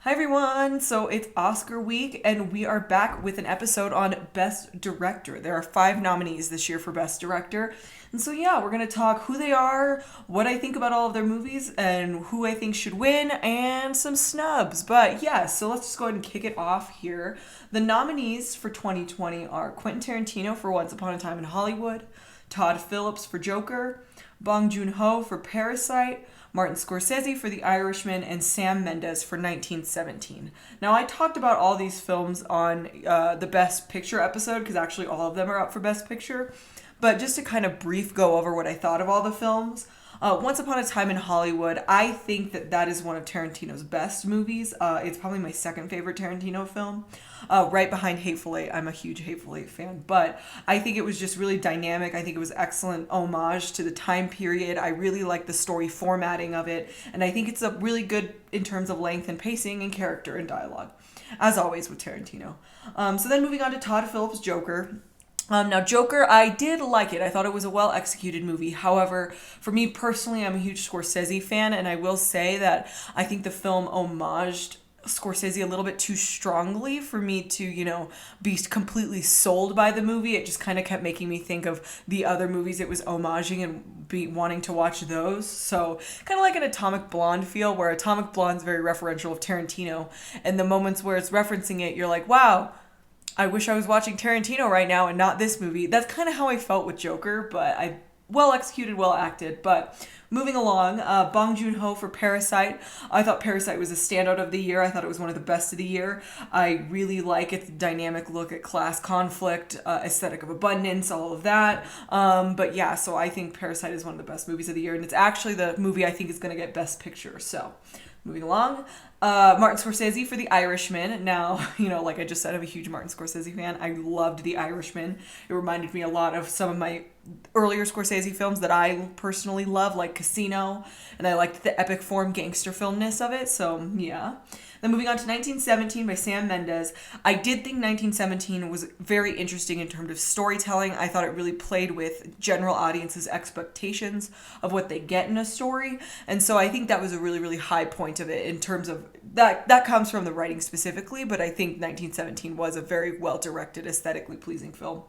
Hi everyone! So it's Oscar week, and we are back with an episode on Best Director. There are 5 nominees this year for Best Director. And so, yeah, we're going to talk who they are, what I think about all of their movies, and who I think should win, and some snubs. But yeah, so let's just go ahead and kick it off here. The nominees for 2020 are Quentin Tarantino for Once Upon a Time in Hollywood, Todd Phillips for Joker, Bong Joon-ho for Parasite, Martin Scorsese for The Irishman, and Sam Mendes for 1917. Now, I talked about all these films on the Best Picture episode, because actually all of them are up for Best Picture. But just to kind of brief go over what I thought of all the films, Once Upon a Time in Hollywood, I think that is one of Tarantino's best movies. It's probably my second favorite Tarantino film, right behind Hateful Eight. I'm a huge Hateful Eight fan, but I think it was just really dynamic. I think it was excellent homage to the time period. I really like the story formatting of it, and I think it's a really good in terms of length and pacing and character and dialogue, as always with Tarantino. So then moving on to Todd Phillips' Joker. Now, Joker, I did like it. I thought it was a well-executed movie. However, for me personally, I'm a huge Scorsese fan, and I will say that I think the film homaged Scorsese a little bit too strongly for me to, be completely sold by the movie. It just kind of kept making me think of the other movies it was homaging and be wanting to watch those. So kind of like an Atomic Blonde feel, where Atomic Blonde's very referential of Tarantino, and the moments where it's referencing it, you're like, wow, I wish I was watching Tarantino right now and not this movie. That's kind of how I felt with Joker, but well executed, well acted. But moving along, Bong Joon-ho for Parasite. I thought Parasite was a standout of the year. I thought it was one of the best of the year. I really like its dynamic look at class conflict, aesthetic of abundance, all of that. But yeah, so I think Parasite is one of the best movies of the year, and it's actually the movie I think is going to get Best Picture. So moving along, Martin Scorsese for The Irishman. Now, like I just said, I'm a huge Martin Scorsese fan. I loved The Irishman. It reminded me a lot of some of my earlier Scorsese films that I personally love, like Casino, and I liked the epic form gangster filmness of it, so yeah. Then moving on to 1917 by Sam Mendes. I did think 1917 was very interesting in terms of storytelling. I thought it really played with general audiences' expectations of what they get in a story. And so I think that was a really, really high point of it in terms of that comes from the writing specifically, but I think 1917 was a very well-directed, aesthetically pleasing film.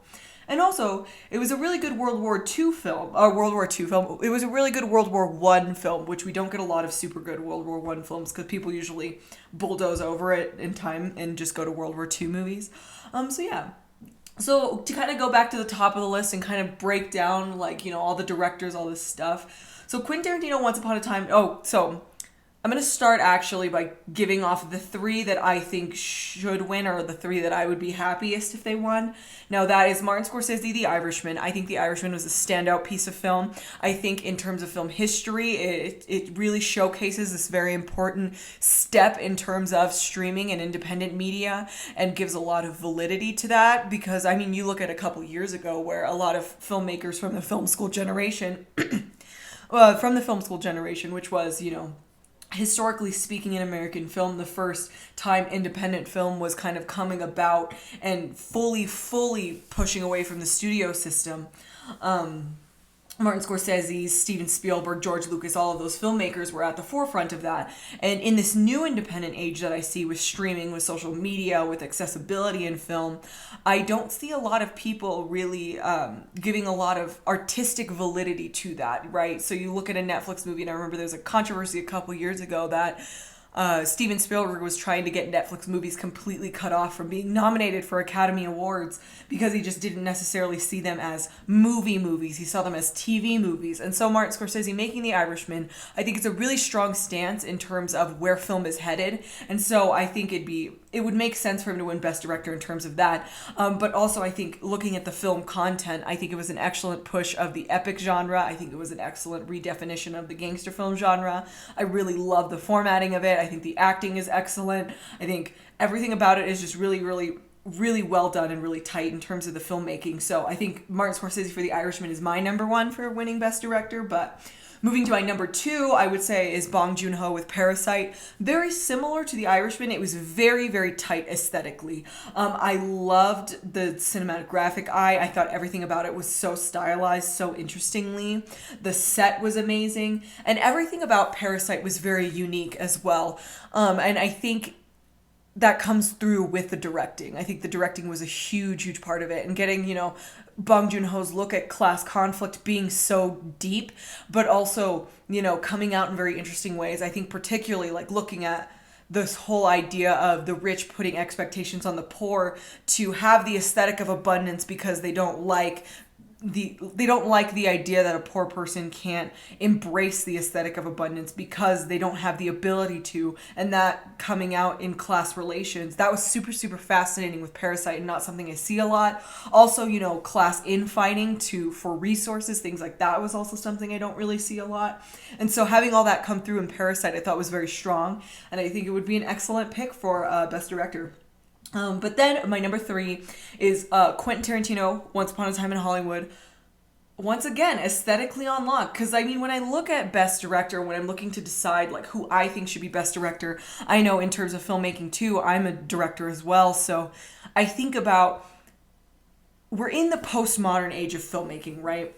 And also, it was a really good World War II film. It was a really good World War I film, which we don't get a lot of super good World War I films because people usually bulldoze over it in time and just go to World War II movies. So yeah. So to kind of go back to the top of the list and kind of break down, all the directors, all this stuff. So Quentin Tarantino, Once Upon a Time. I'm going to start actually by giving off the 3 that I think should win, or the 3 that I would be happiest if they won. Now, that is Martin Scorsese, The Irishman. I think The Irishman was a standout piece of film. I think in terms of film history, it really showcases this very important step in terms of streaming and independent media, and gives a lot of validity to that, because, you look at a couple years ago where a lot of filmmakers from the film school generation, which was, historically speaking, in American film, the first time independent film was kind of coming about and fully pushing away from the studio system. Martin Scorsese, Steven Spielberg, George Lucas, all of those filmmakers were at the forefront of that. And in this new independent age that I see with streaming, with social media, with accessibility in film, I don't see a lot of people really giving a lot of artistic validity to that, right? So you look at a Netflix movie, and I remember there was a controversy a couple years ago that Steven Spielberg was trying to get Netflix movies completely cut off from being nominated for Academy Awards because he just didn't necessarily see them as movies. He saw them as TV movies. And so Martin Scorsese making The Irishman, I think it's a really strong stance in terms of where film is headed. And so I think it would make sense for him to win Best Director in terms of that. But also I think looking at the film content, I think it was an excellent push of the epic genre. I think it was an excellent redefinition of the gangster film genre. I really love the formatting of it. I think the acting is excellent. I think everything about it is just really, really, really well done and really tight in terms of the filmmaking. So I think Martin Scorsese for The Irishman is my number 1 for winning Best Director. But moving to my number 2, I would say, is Bong Joon-ho with Parasite. Very similar to The Irishman. It was very, very tight aesthetically. I loved the cinematic graphic eye. I thought everything about it was so stylized, so interestingly. The set was amazing. And everything about Parasite was very unique as well. And I think that comes through with the directing. I think the directing was a huge part of it, and getting, Bong Joon-ho's look at class conflict being so deep, but also, coming out in very interesting ways. I think particularly like looking at this whole idea of the rich putting expectations on the poor to have the aesthetic of abundance because they don't like the idea that a poor person can't embrace the aesthetic of abundance because they don't have the ability to, and that coming out in class relations. That was super fascinating with Parasite, and not something I see a lot. Also, class infighting for resources, things like that was also something I don't really see a lot. And so having all that come through in Parasite I thought was very strong, and I think it would be an excellent pick for Best Director. But then my number 3 is Quentin Tarantino, Once Upon a Time in Hollywood. Once again, aesthetically on lock. Because, when I look at Best Director, when I'm looking to decide, like, who I think should be Best Director, I know in terms of filmmaking, too, I'm a director as well. So I think about, we're in the postmodern age of filmmaking, right?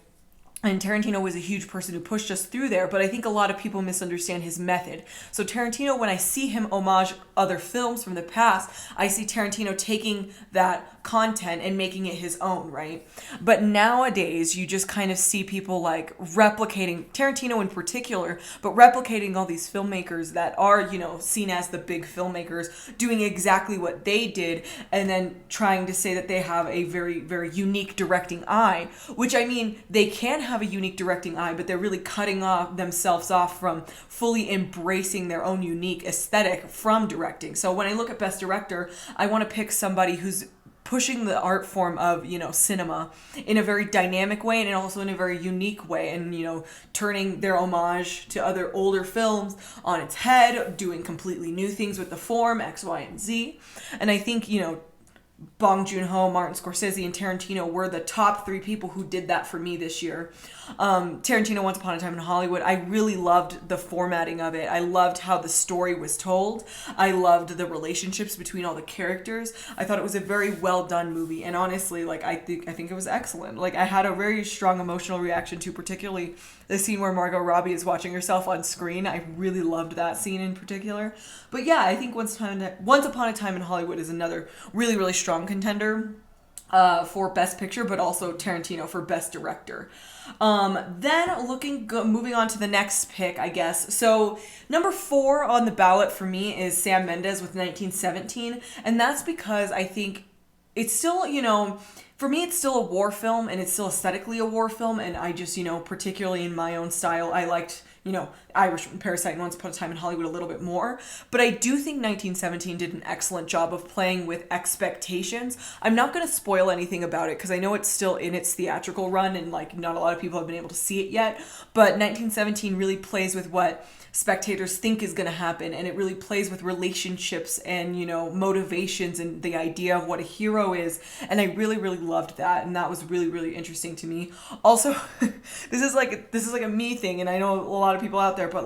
And Tarantino was a huge person who pushed us through there, but I think a lot of people misunderstand his method. So Tarantino, when I see him homage other films from the past, I see Tarantino taking that content and making it his own, right? But nowadays, you just kind of see people like replicating, Tarantino in particular, but replicating all these filmmakers that are, seen as the big filmmakers, doing exactly what they did, and then trying to say that they have a very unique directing eye, which they can have a unique directing eye, but they're really cutting themselves off from fully embracing their own unique aesthetic from directing. So when I look at Best Director, I want to pick somebody who's pushing the art form of, cinema in a very dynamic way and also in a very unique way, and, turning their homage to other older films on its head, doing completely new things with the form, X, Y, and Z. And I think, Bong Joon-ho, Martin Scorsese, and Tarantino were the top 3 people who did that for me this year. Tarantino, Once Upon a Time in Hollywood, I really loved the formatting of it. I loved how the story was told. I loved the relationships between all the characters. I thought it was a very well done movie, and honestly, I think it was excellent. I had a very strong emotional reaction to particularly the scene where Margot Robbie is watching herself on screen. I really loved that scene in particular. But yeah, I think Once Upon a Time in Hollywood is another really strong contender for Best Picture, but also Tarantino for Best Director. Then moving on to the next pick, I guess. So number 4 on the ballot for me is Sam Mendes with 1917, and that's because I think it's still, for me, it's still a war film, and it's still aesthetically a war film, and I just, particularly in my own style, I liked, Irishman, Parasite, and Once Upon a Time in Hollywood a little bit more. But I do think 1917 did an excellent job of playing with expectations. I'm not going to spoil anything about it because I know it's still in its theatrical run, and not a lot of people have been able to see it yet. But 1917 really plays with what spectators think is going to happen, and it really plays with relationships and motivations and the idea of what a hero is, and I really loved that, and that was really interesting to me. Also, this is like a me thing, and I know a lot of people out there, but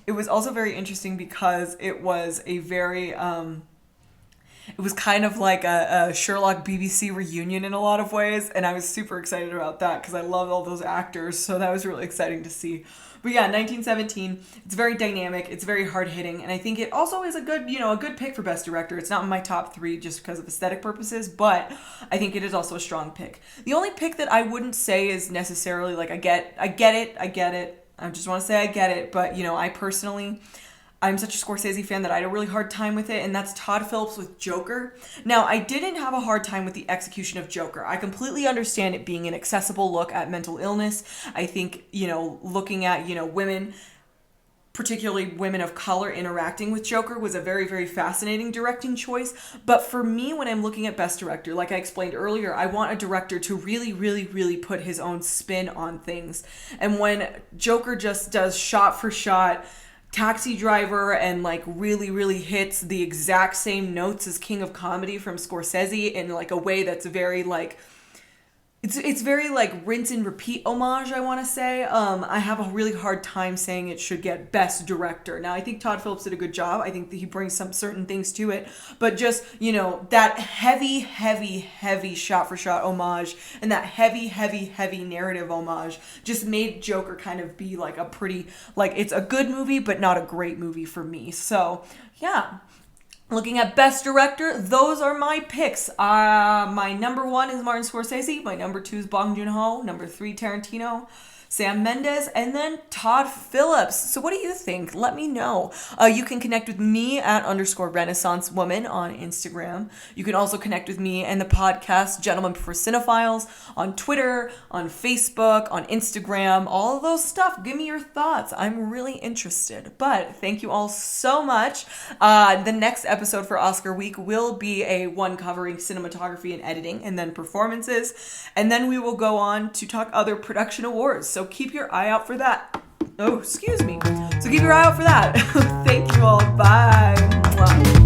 it was also very interesting because it was a very it was kind of like a Sherlock BBC reunion in a lot of ways, and I was super excited about that because I love all those actors, so that was really exciting to see. But yeah, 1917, it's very dynamic, it's very hard-hitting, and I think it also is a good pick for Best Director. It's not in my top 3 just because of aesthetic purposes, but I think it is also a strong pick. The only pick that I wouldn't say is necessarily, I get it. I just want to say I get it, but, I'm such a Scorsese fan that I had a really hard time with it, and that's Todd Phillips with Joker. Now, I didn't have a hard time with the execution of Joker. I completely understand it being an accessible look at mental illness. I think, looking at, women, particularly women of color, interacting with Joker was a very fascinating directing choice. But for me, when I'm looking at Best Director, like I explained earlier, I want a director to really put his own spin on things. And when Joker just does shot for shot Taxi Driver and really hits the exact same notes as King of Comedy from Scorsese in a way that's very it's very rinse and repeat homage, I want to say. I have a really hard time saying it should get Best Director. Now, I think Todd Phillips did a good job. I think that he brings some certain things to it, but just, that heavy shot-for-shot homage and that heavy narrative homage just made Joker kind of be a pretty, it's a good movie, but not a great movie for me. So, yeah. Looking at Best Director, those are my picks. My number 1 is Martin Scorsese. My number 2 is Bong Joon-ho. Number 3, Tarantino. Sam Mendes, and then Todd Phillips. So what do you think? Let me know. You can connect with me at _Renaissance Woman on Instagram. You can also connect with me and the podcast Gentlemen Prefer Cinephiles on Twitter, on Facebook, on Instagram, all of those stuff. Give me your thoughts. I'm really interested. But thank you all so much. The next episode for Oscar week will be a one covering cinematography and editing and then performances. And then we will go on to talk other production awards. So keep your eye out for that. Oh, excuse me. So keep your eye out for that. Thank you all. Bye. Mwah.